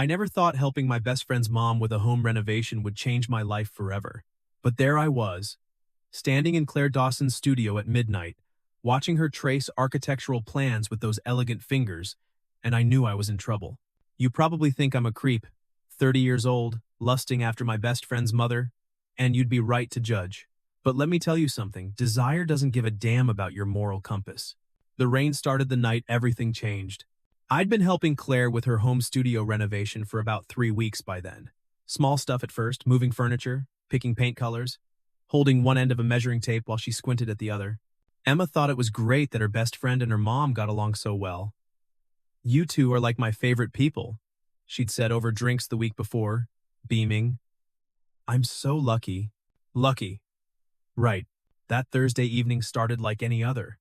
I never thought helping my best friend's mom with a home renovation would change my life forever. But there I was, standing in Claire Dawson's studio at midnight, watching her trace architectural plans with those elegant fingers, and I knew I was in trouble. You probably think I'm a creep, 30 years old, lusting after my best friend's mother, and you'd be right to judge. But let me tell you something, desire doesn't give a damn about your moral compass. The rain started the night everything changed. I'd been helping Claire with her home studio renovation for about 3 weeks by then. Small stuff at first, moving furniture, picking paint colors, holding one end of a measuring tape while she squinted at the other. Emma thought it was great that her best friend and her mom got along so well. "You two are like my favorite people," she'd said over drinks the week before, beaming. "I'm so lucky." Lucky. Right. That Thursday evening started like any other.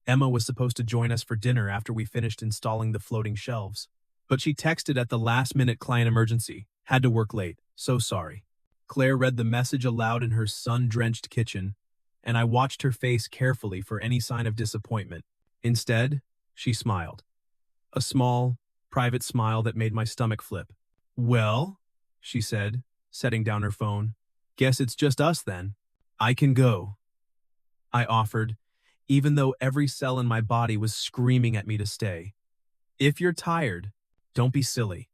Emma was supposed to join us for dinner after we finished installing the floating shelves. But she texted at the last minute, "Client emergency. Had to work late. So sorry." Claire read the message aloud in her sun-drenched kitchen, and I watched her face carefully for any sign of disappointment. Instead, she smiled. A small, private smile that made my stomach flip. "Well," she said, setting down her phone, "guess it's just us then. I can go," I offered, even though every cell in my body was screaming at me to stay. "If you're tired, don't be silly."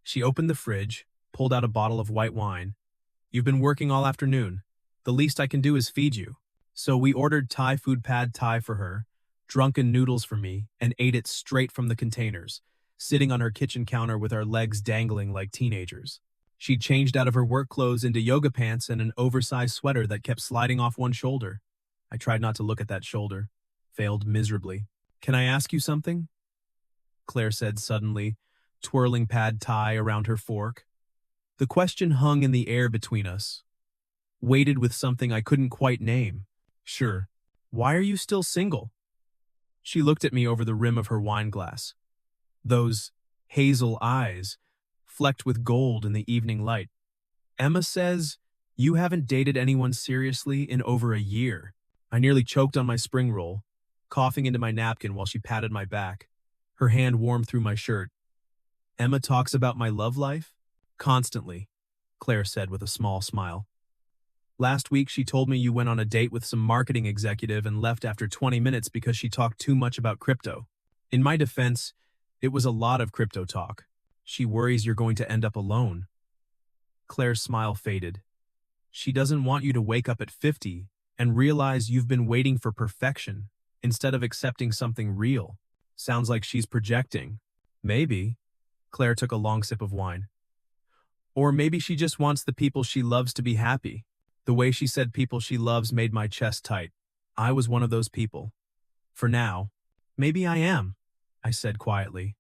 She opened the fridge, pulled out a bottle of white wine. "You've been working all afternoon. The least I can do is feed you." So we ordered Thai food pad Thai for her, drunken noodles for me, and ate it straight from the containers, sitting on her kitchen counter with our legs dangling like teenagers. She'd changed out of her work clothes into yoga pants and an oversized sweater that kept sliding off one shoulder. I tried not to look at that shoulder. Failed miserably. "Can I ask you something?" Claire said suddenly, twirling pad Thai around her fork. The question hung in the air between us, weighted with something I couldn't quite name. "Sure. Why are you still single?" She looked at me over the rim of her wine glass. Those hazel eyes, flecked with gold in the evening light. "Emma says you haven't dated anyone seriously in over a year." I nearly choked on my spring roll, coughing into my napkin while she patted my back. Her hand warmed through my shirt. "Emma talks about my love life? Constantly," Claire said with a small smile. "Last week she told me you went on a date with some marketing executive and left after 20 minutes because she talked too much about crypto. In my defense, it was a lot of crypto talk. She worries you're going to end up alone." Claire's smile faded. "She doesn't want you to wake up at 50 and realize you've been waiting for perfection instead of accepting something real. Sounds like she's projecting." "Maybe." Claire took a long sip of wine. "Or maybe she just wants the people she loves to be happy." The way she said people she loves made my chest tight. I was one of those people. "For now. Maybe I am," I said quietly.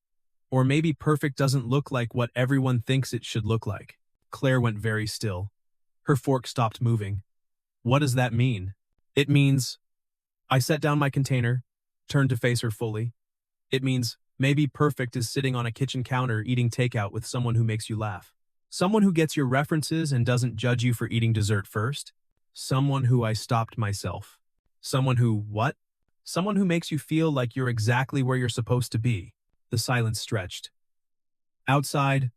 "Or maybe perfect doesn't look like what everyone thinks it should look like." Claire went very still. Her fork stopped moving. "What does that mean?" "It means..." I set down my container, turned to face her fully. "It means maybe perfect is sitting on a kitchen counter eating takeout with someone who makes you laugh. Someone who gets your references and doesn't judge you for eating dessert first. Someone who..." I stopped myself. "Someone who what?" "Someone who makes you feel like you're exactly where you're supposed to be." The silence stretched. Outside,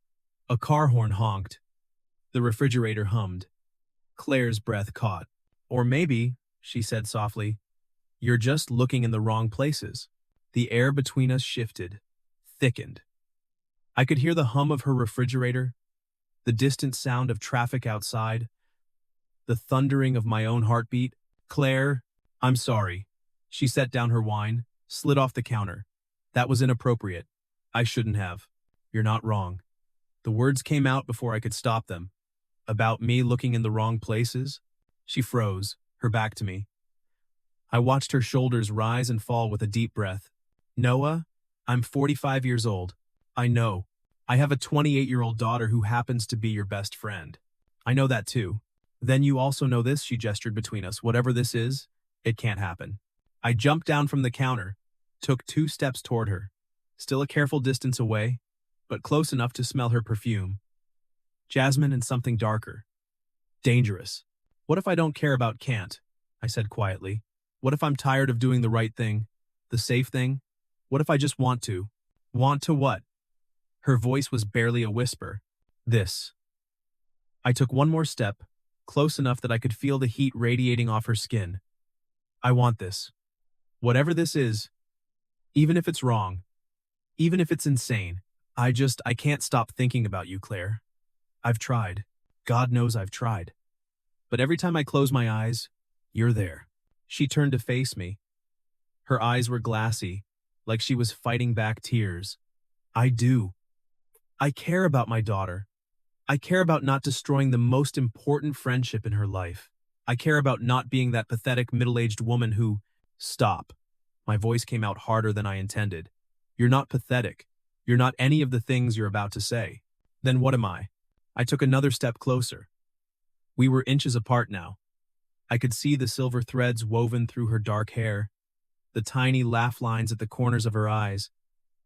a car horn honked. The refrigerator hummed. Claire's breath caught. "Or maybe," she said softly, "you're just looking in the wrong places." The air between us shifted, thickened. I could hear the hum of her refrigerator, the distant sound of traffic outside, the thundering of my own heartbeat. "Claire, I'm sorry." She set down her wine, slid off the counter. "That was inappropriate. I shouldn't have." "You're not wrong." The words came out before I could stop them. "About me looking in the wrong places?" She froze, her back to me. I watched her shoulders rise and fall with a deep breath. "Noah, I'm 45 years old. I know. I have a 28-year-old daughter who happens to be your best friend. I know that too. Then you also know this," she gestured between us. "Whatever this is, it can't happen." I jumped down from the counter, took 2 steps toward her, still a careful distance away, but close enough to smell her perfume. Jasmine and something darker. Dangerous. "What if I don't care about can't?" I said quietly. "What if I'm tired of doing the right thing, the safe thing? What if I just want to?" "Want to what?" Her voice was barely a whisper. This. I took one more step, close enough that I could feel the heat radiating off her skin. I want this. Whatever this is, even if it's wrong, even if it's insane, I can't stop thinking about you, Claire. I've tried. God knows I've tried. But every time I close my eyes, you're there. She turned to face me. Her eyes were glassy, like she was fighting back tears. I do. I care about my daughter. I care about not destroying the most important friendship in her life. I care about not being that pathetic middle-aged woman who… Stop. My voice came out harder than I intended. You're not pathetic. You're not any of the things you're about to say. Then what am I? I took another step closer. We were inches apart now. I could see the silver threads woven through her dark hair, the tiny laugh lines at the corners of her eyes,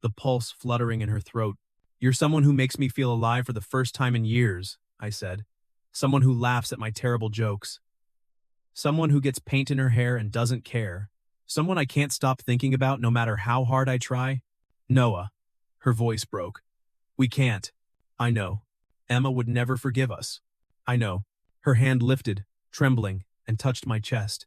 the pulse fluttering in her throat. You're someone who makes me feel alive for the first time in years, I said. Someone who laughs at my terrible jokes. Someone who gets paint in her hair and doesn't care. Someone I can't stop thinking about no matter how hard I try. Noah. Her voice broke. We can't. I know. Emma would never forgive us. I know. Her hand lifted, trembling, and touched my chest.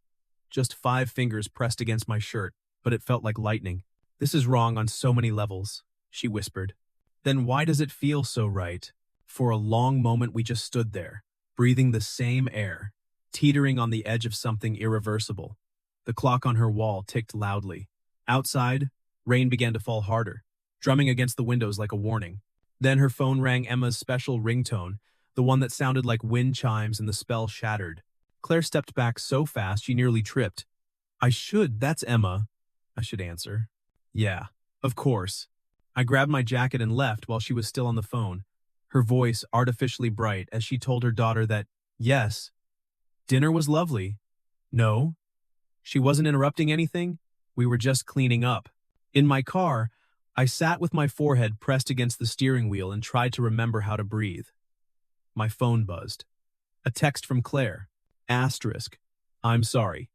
Just 5 fingers pressed against my shirt, but it felt like lightning. This is wrong on so many levels, she whispered. Then why does it feel so right? For a long moment we just stood there, breathing the same air, teetering on the edge of something irreversible. The clock on her wall ticked loudly. Outside, rain began to fall harder, drumming against the windows like a warning. Then her phone rang Emma's special ringtone, the one that sounded like wind chimes, and the spell shattered. Claire stepped back so fast she nearly tripped. That's Emma. I should answer. Yeah, of course. I grabbed my jacket and left while she was still on the phone, her voice artificially bright as she told her daughter that, yes, dinner was lovely. No, she wasn't interrupting anything. We were just cleaning up. In my car, I sat with my forehead pressed against the steering wheel and tried to remember how to breathe. My phone buzzed. A text from Claire. Asterisk. I'm sorry.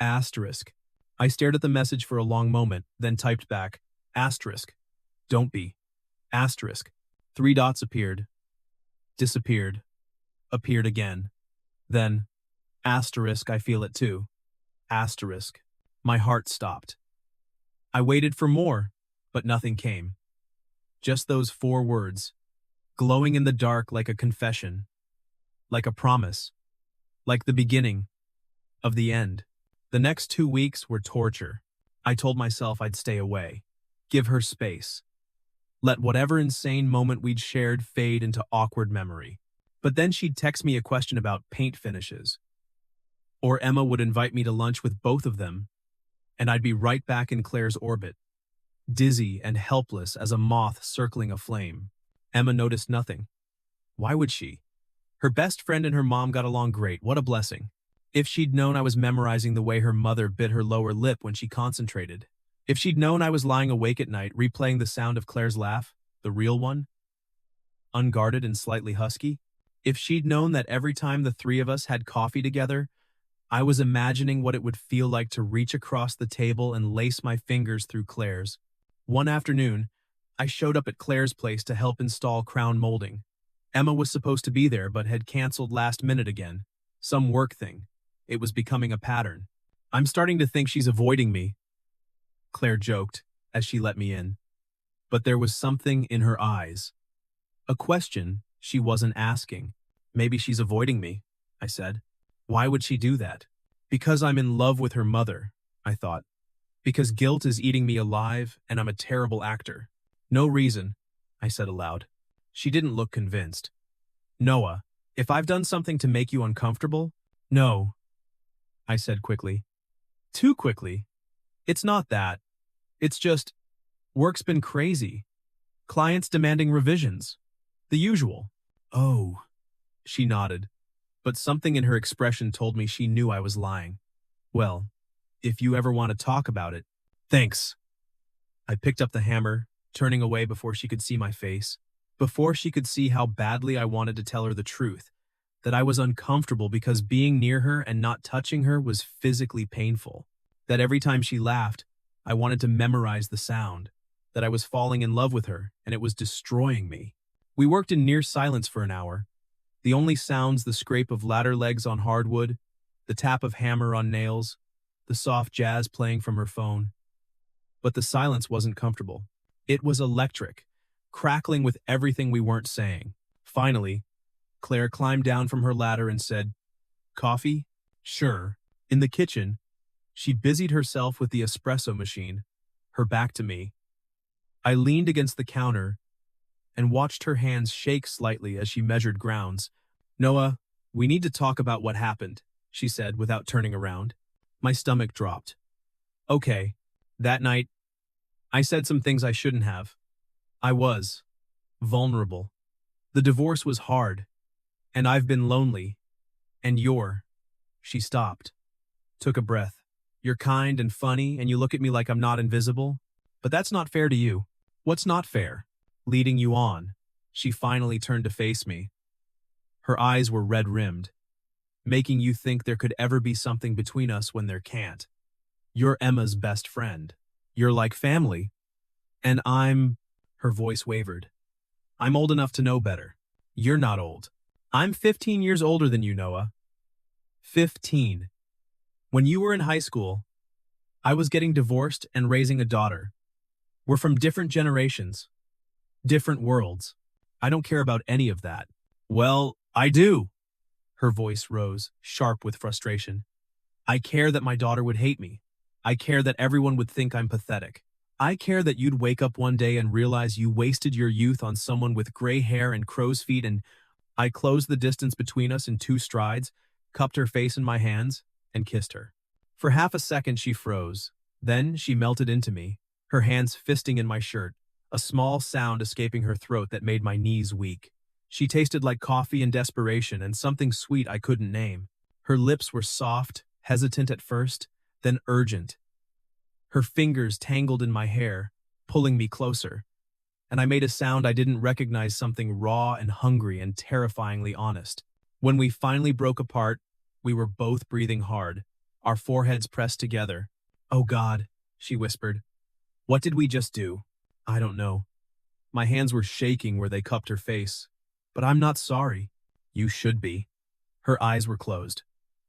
Asterisk. I stared at the message for a long moment, then typed back. Asterisk. Don't be. Asterisk. 3 dots appeared. Disappeared. Appeared again. Then, asterisk, I feel it too. Asterisk. My heart stopped. I waited for more, but nothing came. Just those 4 words, glowing in the dark like a confession, like a promise, like the beginning of the end. The next 2 weeks were torture. I told myself I'd stay away, give her space, let whatever insane moment we'd shared fade into awkward memory. But then she'd text me a question about paint finishes, or Emma would invite me to lunch with both of them, and I'd be right back in Claire's orbit, dizzy and helpless as a moth circling a flame. Emma noticed nothing. Why would she? Her best friend and her mom got along great. What a blessing. If she'd known I was memorizing the way her mother bit her lower lip when she concentrated. If she'd known I was lying awake at night replaying the sound of Claire's laugh, the real one, unguarded and slightly husky. If she'd known that every time the 3 of us had coffee together, I was imagining what it would feel like to reach across the table and lace my fingers through Claire's. One afternoon, I showed up at Claire's place to help install crown molding. Emma was supposed to be there but had canceled last minute again. Some work thing. It was becoming a pattern. I'm starting to think she's avoiding me, Claire joked as she let me in. But there was something in her eyes. A question she wasn't asking. Maybe she's avoiding me, I said. Why would she do that? Because I'm in love with her mother, I thought. Because guilt is eating me alive and I'm a terrible actor. No reason, I said aloud. She didn't look convinced. Noah, if I've done something to make you uncomfortable? No, I said quickly. Too quickly. It's not that. It's just, work's been crazy. Clients demanding revisions. The usual. Oh, she nodded, but something in her expression told me she knew I was lying. Well, if you ever want to talk about it, thanks. I picked up the hammer, turning away before she could see my face, before she could see how badly I wanted to tell her the truth, that I was uncomfortable because being near her and not touching her was physically painful, that every time she laughed, I wanted to memorize the sound. that I was falling in love with her, and it was destroying me. We worked in near silence for an hour. The only sounds the scrape of ladder legs on hardwood, the tap of hammer on nails, the soft jazz playing from her phone. But the silence wasn't comfortable. It was electric, crackling with everything we weren't saying. Finally, Claire climbed down from her ladder and said, "Coffee?" "Sure." In the kitchen, she busied herself with the espresso machine, her back to me. I leaned against the counter and watched her hands shake slightly as she measured grounds. "Noah, we need to talk about what happened," she said without turning around. My stomach dropped. "Okay, that night, I said some things I shouldn't have. I was vulnerable. The divorce was hard, and I've been lonely. And She stopped, took a breath. "You're kind and funny, and you look at me like I'm not invisible. But that's not fair to you." "What's not fair?" "Leading you on." She finally turned to face me. Her eyes were red-rimmed. "Making you think there could ever be something between us when there can't. You're Emma's best friend. You're like family. And Her voice wavered. "I'm old enough to know better. You're not old. I'm 15 years older than you, Noah." 15. When you were in high school, I was getting divorced and raising a daughter. We're from different generations, different worlds. I don't care about any of that." "Well, I do." Her voice rose, sharp with frustration. "I care that my daughter would hate me. I care that everyone would think I'm pathetic. I care that you'd wake up one day and realize you wasted your youth on someone with gray hair and crow's feet." And I closed the distance between us in 2 strides, cupped her face in my hands, and kissed her. For half a second she froze. Then she melted into me, her hands fisting in my shirt, a small sound escaping her throat that made my knees weak. She tasted like coffee and desperation and something sweet I couldn't name. Her lips were soft, hesitant at first, then urgent. Her fingers tangled in my hair, pulling me closer, and I made a sound I didn't recognize, something raw and hungry and terrifyingly honest. When we finally broke apart, we were both breathing hard, our foreheads pressed together. "Oh God," she whispered. "What did we just do?" "I don't know." My hands were shaking where they cupped her face. "But I'm not sorry." "You should be." Her eyes were closed.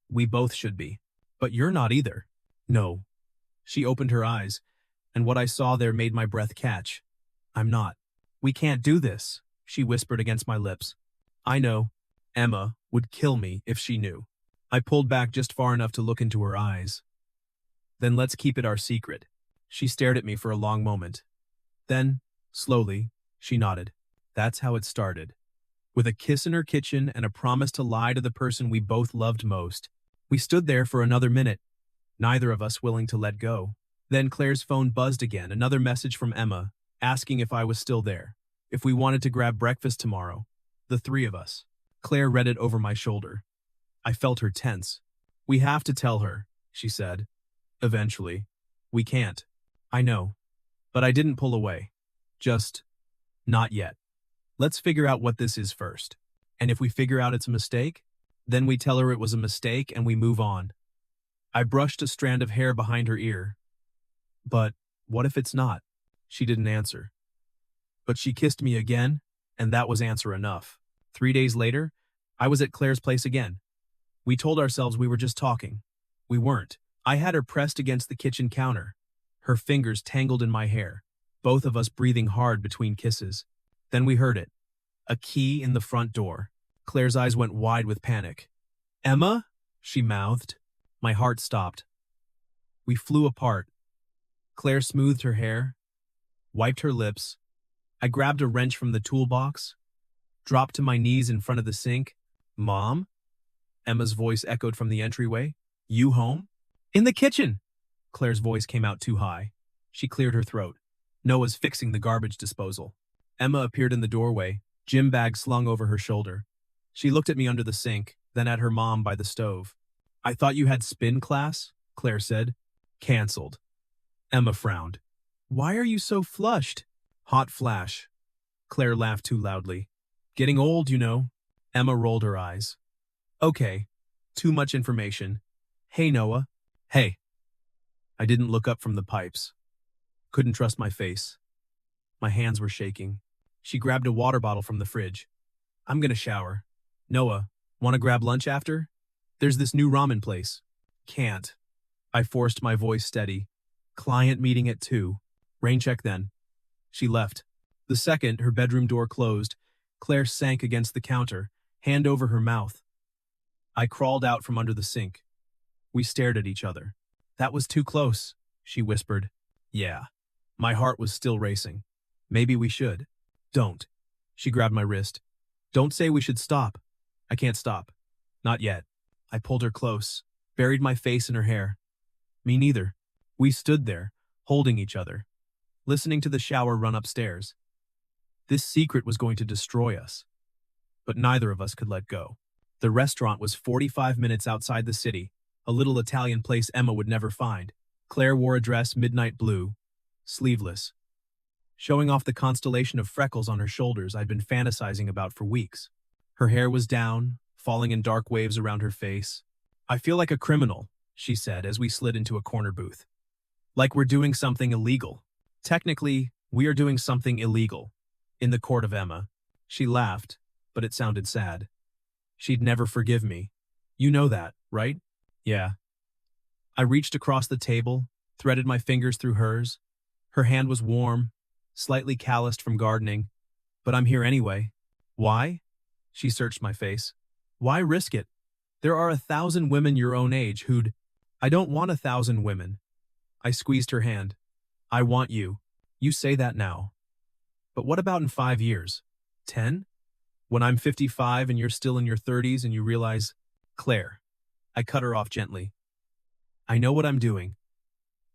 "We both should be. But you're not either." "No." She opened her eyes, and what I saw there made my breath catch. "I'm not." "We can't do this," she whispered against my lips. "I know. Emma would kill me if she knew." I pulled back just far enough to look into her eyes. "Then let's keep it our secret." She stared at me for a long moment. Then, slowly, she nodded. "That's how it started. With a kiss in her kitchen and a promise to lie to the person we both loved most. We stood there for another minute, neither of us willing to let go. Then Claire's phone buzzed again, another message from Emma, asking if I was still there, if we wanted to grab breakfast tomorrow, the 3 of us. Claire read it over my shoulder. I felt her tense. "We have to tell her," she said. "Eventually. We can't." "I know." But I didn't pull away. Just, not yet. Let's figure out what this is first. And if we figure out it's a mistake, then we tell her it was a mistake and we move on. I brushed a strand of hair behind her ear. "But what if it's not?" She didn't answer. But she kissed me again, and that was answer enough. 3 days later, I was at Claire's place again. We told ourselves we were just talking. We weren't. I had her pressed against the kitchen counter, her fingers tangled in my hair, both of us breathing hard between kisses. Then we heard it. A key in the front door. Claire's eyes went wide with panic. "Emma?" she mouthed. My heart stopped. We flew apart. Claire smoothed her hair, wiped her lips. I grabbed a wrench from the toolbox, dropped to my knees in front of the sink. "Mom?" Emma's voice echoed from the entryway. "You home?" "In the kitchen." Claire's voice came out too high. She cleared her throat. "Noah's fixing the garbage disposal." Emma appeared in the doorway, gym bag slung over her shoulder. She looked at me under the sink, then at her mom by the stove. "I thought you had spin class," Claire said. "Cancelled." Emma frowned. "Why are you so flushed?" "Hot flash." Claire laughed too loudly. "Getting old, you know." Emma rolled her eyes. "Okay, too much information. Hey, Noah." "Hey." I didn't look up from the pipes. Couldn't trust my face. My hands were shaking. She grabbed a water bottle from the fridge. I'm gonna shower. Noah, wanna grab lunch after? There's this new ramen place. Can't. I forced my voice steady. Client meeting at 2. Rain check then. She left. The second her bedroom door closed, Claire sank against the counter, hand over her mouth. I crawled out from under the sink. We stared at each other. That was too close, she whispered. Yeah. My heart was still racing. Maybe we should. Don't. She grabbed my wrist. Don't say we should stop. I can't stop. Not yet. I pulled her close, buried my face in her hair. Me neither. We stood there, holding each other, listening to the shower run upstairs. This secret was going to destroy us. But neither of us could let go. The restaurant was 45 minutes outside the city, a little Italian place Emma would never find. Claire wore a dress midnight blue, sleeveless, showing off the constellation of freckles on her shoulders I'd been fantasizing about for weeks. Her hair was down, falling in dark waves around her face. I feel like a criminal, she said as we slid into a corner booth. Like we're doing something illegal. Technically, we are doing something illegal. In the court of Emma. She laughed, but it sounded sad. She'd never forgive me. You know that, right? Yeah. I reached across the table, threaded my fingers through hers. Her hand was warm, slightly calloused from gardening. But I'm here anyway. Why? She searched my face. Why risk it? There are 1,000 women your own age who'd... I don't want 1,000 women. I squeezed her hand. I want you. You say that now. But what about in 5 years? 10? When I'm 55 and you're still in your 30s and you realize, Claire. I cut her off gently. I know what I'm doing.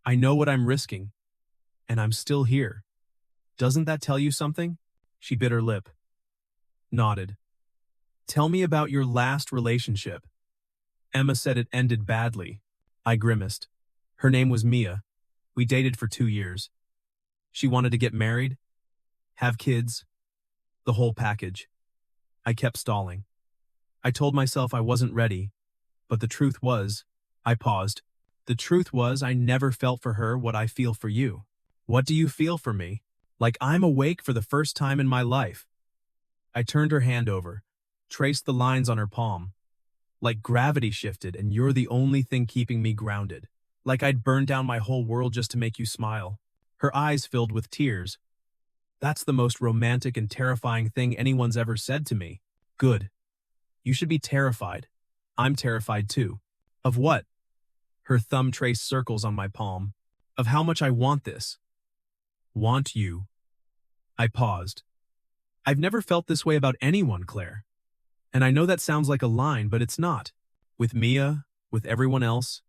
I know what I'm risking. And I'm still here. Doesn't that tell you something? She bit her lip. Nodded. Tell me about your last relationship. Emma said it ended badly. I grimaced. Her name was Mia. We dated for 2 years. She wanted to get married, have kids, the whole package. I kept stalling. I told myself I wasn't ready, but the truth was, I paused. The truth was I never felt for her what I feel for you. What do you feel for me? Like I'm awake for the first time in my life. I turned her hand over, traced the lines on her palm. Like gravity shifted and you're the only thing keeping me grounded. Like I'd burned down my whole world just to make you smile. Her eyes filled with tears. That's the most romantic and terrifying thing anyone's ever said to me. Good. You should be terrified. I'm terrified too. Of what? Her thumb traced circles on my palm. Of how much I want this. Want you. I paused. I've never felt this way about anyone, Claire. And I know that sounds like a line, but it's not. With Mia, with everyone else.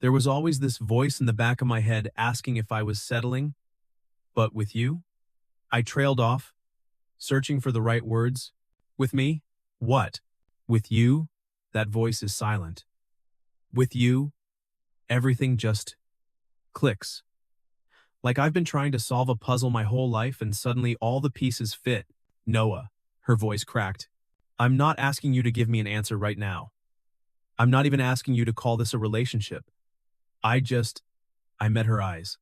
There was always this voice in the back of my head asking if I was settling. But with you? I trailed off, searching for the right words. With me? What? With you? That voice is silent. With you? Everything just clicks. Like I've been trying to solve a puzzle my whole life and suddenly all the pieces fit. Noah, her voice cracked. I'm not asking you to give me an answer right now. I'm not even asking you to call this a relationship. I met her eyes.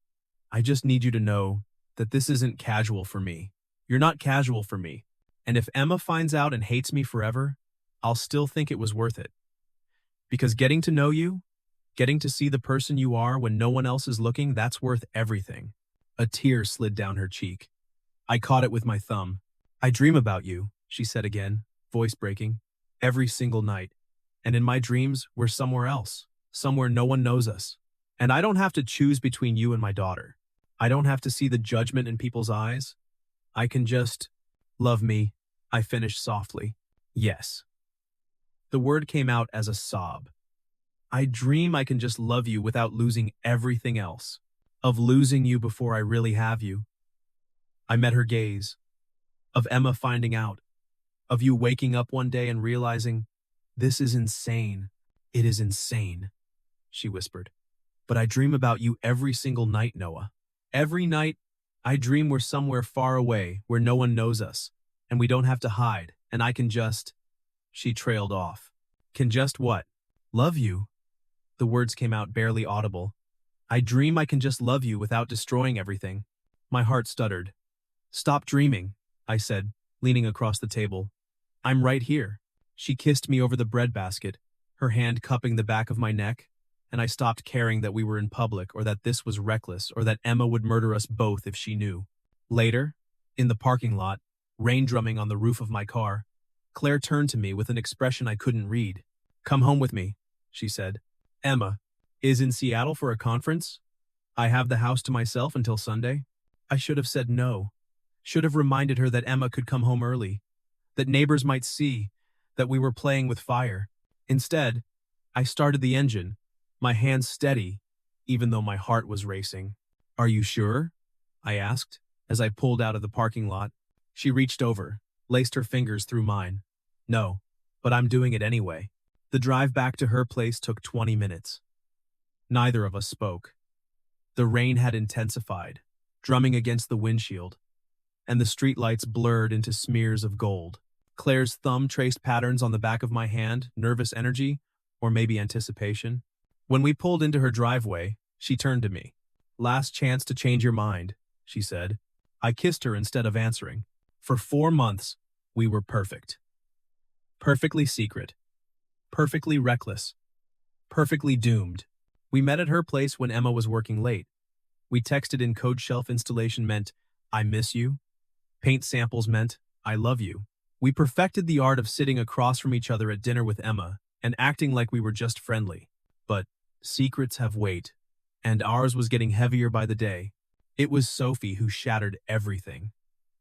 I just need you to know that this isn't casual for me. You're not casual for me. And if Emma finds out and hates me forever, I'll still think it was worth it. Because getting to know you, getting to see the person you are when no one else is looking, that's worth everything. A tear slid down her cheek. I caught it with my thumb. I dream about you, she said again, voice breaking, every single night. And in my dreams, we're somewhere else, somewhere no one knows us. And I don't have to choose between you and my daughter. I don't have to see the judgment in people's eyes. I can just love me, I finished softly. Yes. The word came out as a sob. I dream I can just love you without losing everything else. Of losing you before I really have you. I met her gaze. Of Emma finding out. Of you waking up one day and realizing, this is insane. It is insane, she whispered. But I dream about you every single night, Noah. Every night, I dream we're somewhere far away where no one knows us, and we don't have to hide, and I can just... She trailed off. Can just what? Love you. The words came out barely audible. I dream I can just love you without destroying everything. My heart stuttered. Stop dreaming, I said, leaning across the table. I'm right here. She kissed me over the breadbasket, her hand cupping the back of my neck, and I stopped caring that we were in public or that this was reckless or that Emma would murder us both if she knew. Later, in the parking lot, rain drumming on the roof of my car, Claire turned to me with an expression I couldn't read. Come home with me, she said. Emma is in Seattle for a conference? I have the house to myself until Sunday? I should have said no. Should have reminded her that Emma could come home early, that neighbors might see, that we were playing with fire. Instead, I started the engine, my hands steady, even though my heart was racing. Are you sure? I asked, as I pulled out of the parking lot. She reached over, laced her fingers through mine. No, but I'm doing it anyway. The drive back to her place took 20 minutes. Neither of us spoke. The rain had intensified, drumming against the windshield, and the streetlights blurred into smears of gold. Claire's thumb traced patterns on the back of my hand, nervous energy, or maybe anticipation. When we pulled into her driveway, she turned to me. Last chance to change your mind, she said. I kissed her instead of answering. For 4 months, we were perfect. Perfectly secret. Perfectly reckless. Perfectly doomed. We met at her place when Emma was working late. We texted in code shelf installation meant, I miss you. Paint samples meant, I love you. We perfected the art of sitting across from each other at dinner with Emma and acting like we were just friendly. But secrets have weight, and ours was getting heavier by the day. It was Sophie who shattered everything.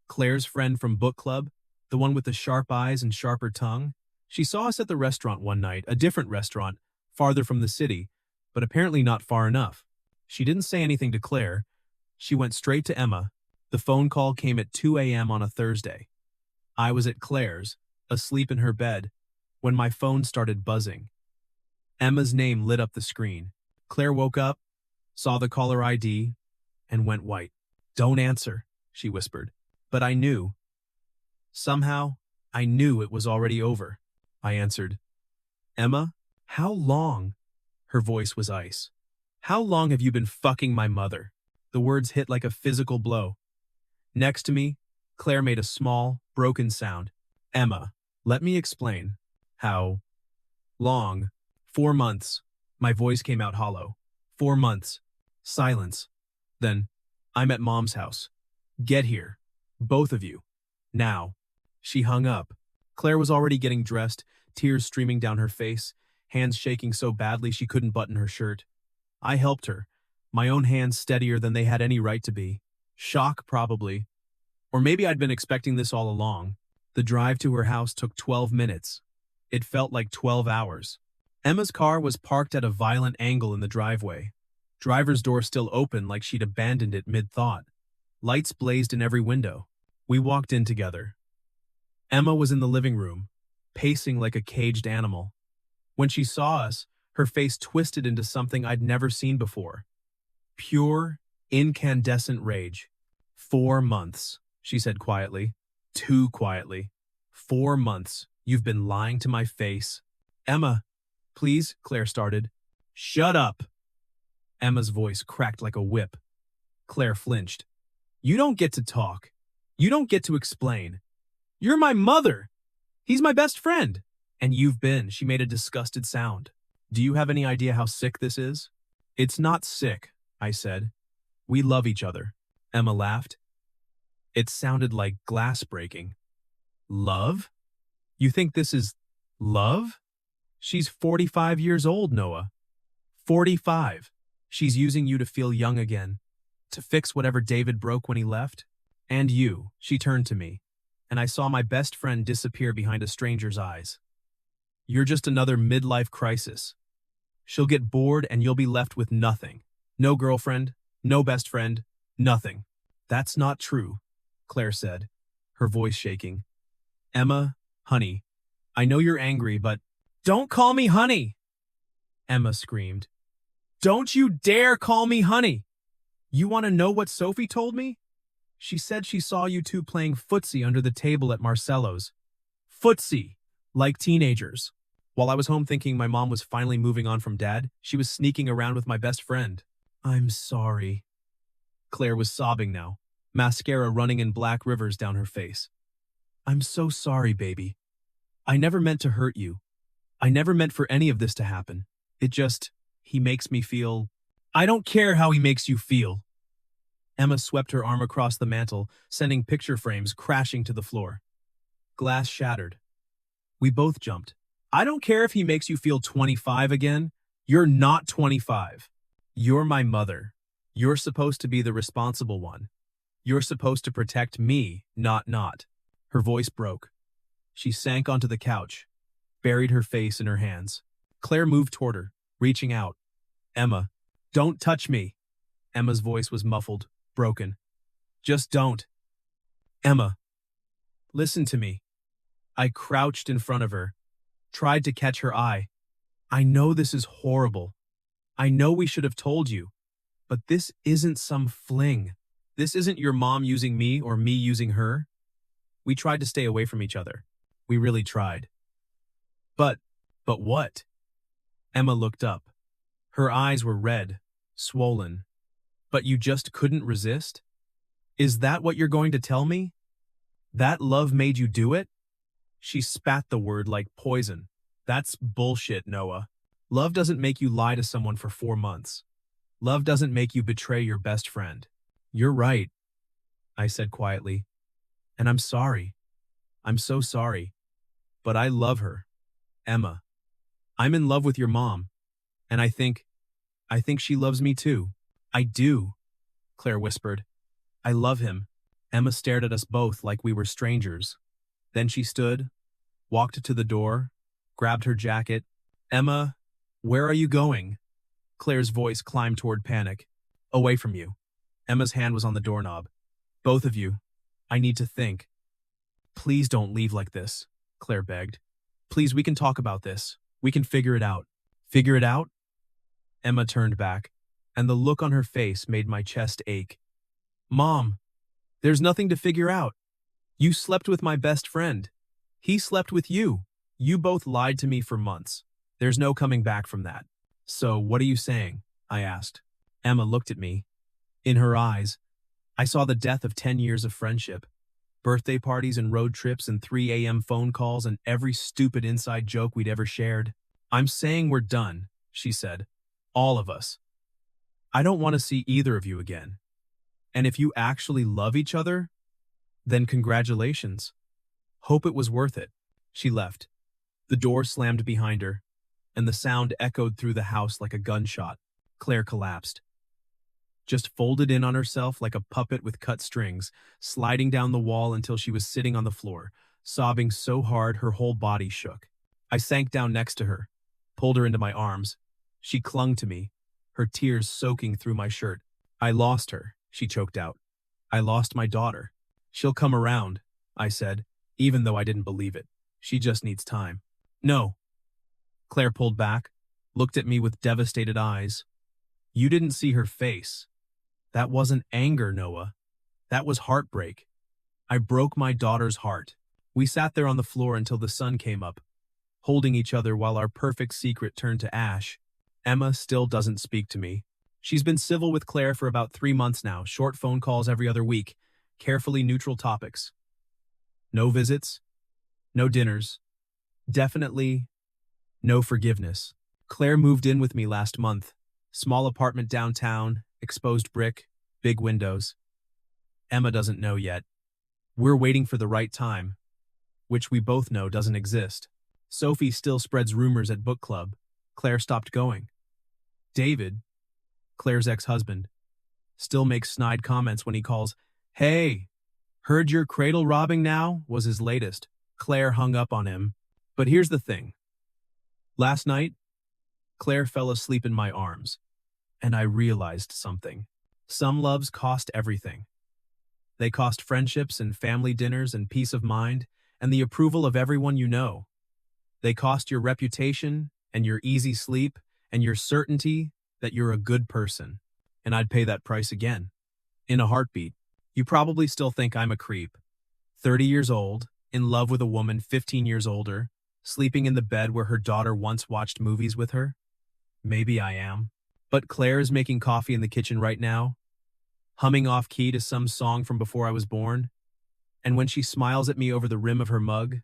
Claire's friend from book club, the one with the sharp eyes and sharper tongue, she saw us at the restaurant one night, a different restaurant, farther from the city, but apparently not far enough. She didn't say anything to Claire. She went straight to Emma. The phone call came at 2 a.m. on a Thursday. I was at Claire's, asleep in her bed, when my phone started buzzing. Emma's name lit up the screen. Claire woke up, saw the caller ID, and went white. Don't answer, she whispered. But I knew. Somehow, I knew it was already over. I answered. Emma, how long? Her voice was ice. How long have you been fucking my mother? The words hit like a physical blow. Next to me, Claire made a small, broken sound. Emma, let me explain. How long? 4 months. My voice came out hollow. 4 months. Silence. Then, I'm at Mom's house. Get here. Both of you. Now. She hung up. Claire was already getting dressed, tears streaming down her face, hands shaking so badly she couldn't button her shirt. I helped her, my own hands steadier than they had any right to be. Shock, probably. Or maybe I'd been expecting this all along. The drive to her house took 12 minutes. It felt like 12 hours. Emma's car was parked at a violent angle in the driveway. Driver's door still open like she'd abandoned it mid-thought. Lights blazed in every window. We walked in together. Emma was in the living room, pacing like a caged animal. When she saw us, her face twisted into something I'd never seen before. Pure, incandescent rage. 4 months, she said quietly. Too quietly. 4 months. You've been lying to my face. Emma, please, Claire started. Shut up. Emma's voice cracked like a whip. Claire flinched. You don't get to talk. You don't get to explain. You're my mother. He's my best friend. And you've been, she made a disgusted sound. Do you have any idea how sick this is? It's not sick, I said. We love each other. Emma laughed. It sounded like glass breaking. Love? You think this is love? She's 45 years old, Noah. 45. She's using you to feel young again, to fix whatever David broke when he left. And you, she turned to me, and I saw my best friend disappear behind a stranger's eyes. You're just another midlife crisis. She'll get bored and you'll be left with nothing. No girlfriend, no best friend, nothing. That's not true, Claire said, her voice shaking. Emma, honey, I know you're angry, but don't call me honey, Emma screamed. Don't you dare call me honey. You want to know what Sophie told me? She said she saw you two playing footsie under the table at Marcello's. Footsie, like teenagers. While I was home thinking my mom was finally moving on from Dad, she was sneaking around with my best friend. I'm sorry. Claire was sobbing now. mascara running in black rivers down her face. I'm so sorry, baby. I never meant to hurt you. I never meant for any of this to happen. He makes me feel. I don't care how he makes you feel. Emma swept her arm across the mantel, sending picture frames crashing to the floor. Glass shattered. We both jumped. I don't care if he makes you feel 25 again. You're not 25. You're my mother. You're supposed to be the responsible one. You're supposed to protect me, not. Her voice broke. She sank onto the couch, buried her face in her hands. Claire moved toward her, reaching out. Emma, don't touch me. Emma's voice was muffled, broken. Just don't. Emma, listen to me. I crouched in front of her, tried to catch her eye. I know this is horrible. I know we should have told you. But this isn't some fling. This isn't your mom using me or me using her. We tried to stay away from each other. We really tried. But what? Emma looked up. Her eyes were red, swollen. But you just couldn't resist? Is that what you're going to tell me? That love made you do it? She spat the word like poison. That's bullshit, Noah. Love doesn't make you lie to someone for 4 months. Love doesn't make you betray your best friend. You're right, I said quietly. And I'm sorry. I'm so sorry. But I love her. Emma. I'm in love with your mom. And I think she loves me too. I do, Claire whispered. I love him. Emma stared at us both like we were strangers. Then she stood, walked to the door, grabbed her jacket. Emma, where are you going? Claire's voice climbed toward panic. Away from you. Emma's hand was on the doorknob. Both of you. I need to think. Please don't leave like this, Claire begged. Please, we can talk about this. We can figure it out. Figure it out? Emma turned back, and the look on her face made my chest ache. Mom, there's nothing to figure out. You slept with my best friend. He slept with you. You both lied to me for months. There's no coming back from that. So what are you saying? I asked. Emma looked at me. In her eyes, I saw the death of 10 years of friendship. Birthday parties and road trips and 3 a.m. phone calls and every stupid inside joke we'd ever shared. I'm saying we're done, she said. All of us. I don't want to see either of you again. And if you actually love each other, then congratulations. Hope it was worth it. She left. The door slammed behind her, and the sound echoed through the house like a gunshot. Claire collapsed. Just folded in on herself like a puppet with cut strings, sliding down the wall until she was sitting on the floor, sobbing so hard her whole body shook. I sank down next to her, pulled her into my arms. She clung to me, her tears soaking through my shirt. I lost her, she choked out. I lost my daughter. She'll come around, I said, even though I didn't believe it. She just needs time. No. Claire pulled back, looked at me with devastated eyes. You didn't see her face. That wasn't anger, Noah. That was heartbreak. I broke my daughter's heart. We sat there on the floor until the sun came up, holding each other while our perfect secret turned to ash. Emma still doesn't speak to me. She's been civil with Claire for about 3 months now, short phone calls every other week, carefully neutral topics. No visits, no dinners, definitely no forgiveness. Claire moved in with me last month. Small apartment downtown, exposed brick, big windows. Emma doesn't know yet. We're waiting for the right time, which we both know doesn't exist. Sophie still spreads rumors at book club. Claire stopped going. David, Claire's ex-husband, still makes snide comments when he calls, "Hey, heard you're cradle robbing now," was his latest. Claire hung up on him. But here's the thing. Last night, Claire fell asleep in my arms, and I realized something. Some loves cost everything. They cost friendships and family dinners and peace of mind and the approval of everyone you know. They cost your reputation and your easy sleep and your certainty that you're a good person. And I'd pay that price again. In a heartbeat. You probably still think I'm a creep. 30 years old, in love with a woman 15 years older, sleeping in the bed where her daughter once watched movies with her. Maybe I am. But Claire is making coffee in the kitchen right now, humming off-key to some song from before I was born. And when she smiles at me over the rim of her mug,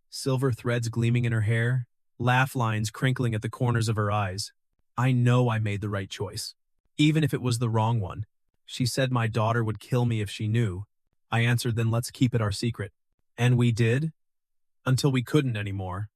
silver threads gleaming in her hair, laugh lines crinkling at the corners of her eyes, I know I made the right choice, even if it was the wrong one. She said my daughter would kill me if she knew. I answered, then let's keep it our secret. And we did, until we couldn't anymore.